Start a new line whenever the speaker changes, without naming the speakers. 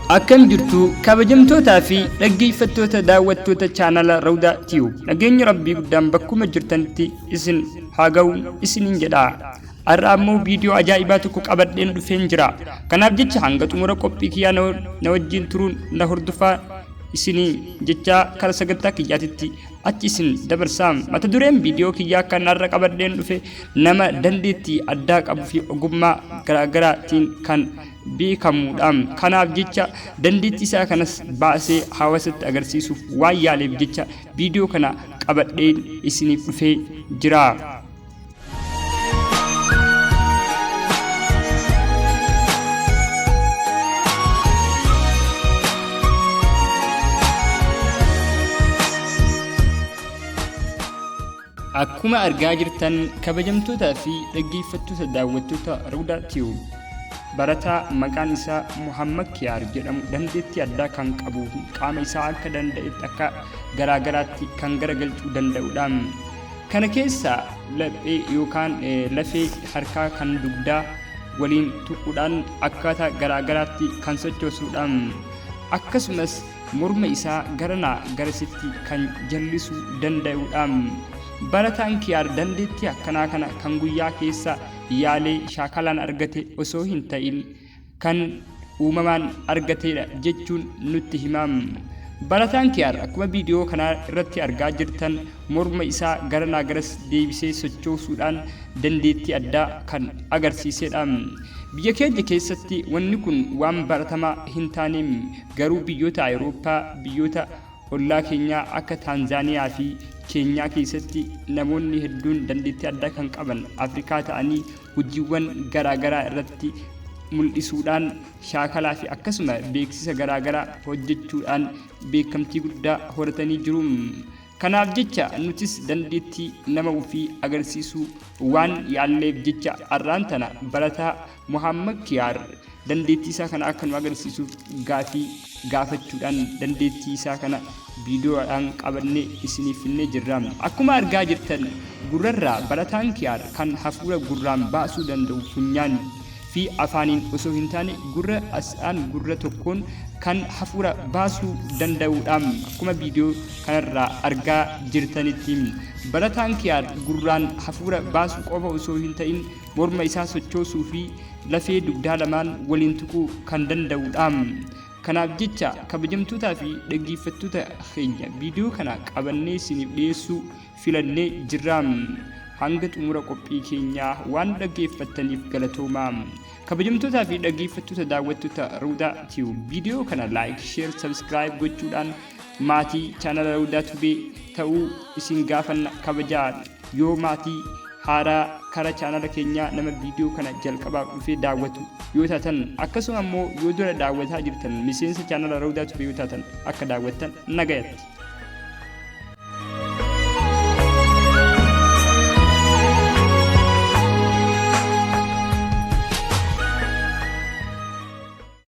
Akkam jirtu kabajamtootaa fi dhaggeeffattoota daawwattoota chaanala Rawdaa Tube. Nageenyi Rabbii guddaan bakkuma jirtanitti isin haa ga'u isiniin jedha. Har'a ammoo viidiyoo ajaa'ibaa tokko qabadheen dhufeen jira. Kanaaf jecha hanga xumura qophii kiyyaa na wajjin turuun na hordofaa isinii jecha kara sagantaa kiyyaatitti achi isin dabarsaa. Mata dureen viidiyoo kiyyaa kan har'a qabadheen dhufe nama dandeettii addaa qabuu fi ogummaa garaagaraatiin kan beekamuudha. Kanaaf jecha dandeettii isaa kanas baasee hawaasatti agarsiisuuf waan yaaleef jecha viidiyoo kana qabadheen isiniif dhufee jira. Akkuma argaa jirtan kabajamtootaa fi dhaggeeffattoota daawwattoota Rawdaa Tube, barataa maqaan isaa Muhammad Kiyaar jedhamu dandeettii addaa kan qabu qaama isaa akka danda'etti akka garaagaraatti kan garagalchuu danda'udha. Kana keessaa laphee yookaan lafee harkaa kan dugdaa waliin tuquudhaan akkaataa garaagaraatti kan sochoosudha. Akkasumas morma isaa garanaa garasitti kan jallisuu danda'udha. Barataan Kiyaar dandeettii akkanaa kana kan guyyaa keessa yaalee shaakalaan argate osoo hin ta'in kan uumamaan argatedha jechuun nutti himam. Barataan Kiyaar akkuma viidiyoo kana irratti argaa jirtan morma isaa garanaa garas deebisee sochoosuudhaan dandeettii addaa kan agarsiisedha. Biyya keenya keessatti wanni kun waan baratamaa hin taaneem, garuu biyyoota Awurooppaa, biyyoota ollaa keenyaa akka Taanzaaniyaa fi Keenyaa keessatti namoonni hedduun dandeettii addaa kan qaban Afrikaa ta'anii hojiiwwan garaagaraa irratti mul'isuudhaan shaakalaa fi akkasuma beeksisa garaagaraa hojjechuudhaan beekamtii guddaa horatanii jiru. Kanaaf jecha nutis dandeettii nama ofii agarsiisuu waan yaalleef jecha har'aan tana barataa Muhammad Kiyaar dandeettii isaa kana akka nu agarsiisuuf gaafachuudhaan dandeettii isaa kana viidiyoodhaan qabannee isiniif finnee jirra. Akkuma argaa jirtan gurrarraa barataan Kiyaar kan hafuura gurraan baasuu danda'u funyaan fi afaaniin osoo hin taane gurra as'aan gurra tokkoon kan hafuura baasuu danda'udha. Akkuma viidiyoo kanarraa argaa jirtanitti barataan Kiyaar gurraan hafuura baasuu qofa osoo hin ta'in morma isaa sochoosuu fi lafee dugdaa lamaan waliin tuquu kan danda'udha. Kanaaf jecha kabajamtootaa fi dhaggeeffattoota keenya viidiyoo kana qabannee isiniif dhiyeessuu filannee jirra. Hanga xumura qophii keenyaa waan dhaggeeffattaniif galatoomaa. Kabajamtootaa fi dhaggeeffattoota daawwattoota Rawdaa Tube, viidiyoo kana laayik, sheer, sabskiraayib gochuudhaan maatii chaanala Rawdaa Tube ta'uu isin gaafanna kabajaa. Yoo maatii haaraa kara chaanala keenyaa nama viidiyoo kana jalqabaaf dhufee daawwatu yoo taatan, akkasuma immoo yoo dura daawwataa jirtan miseensa chaanala Rawdaa Tube yoo taatan akka daawwattan nagayatti.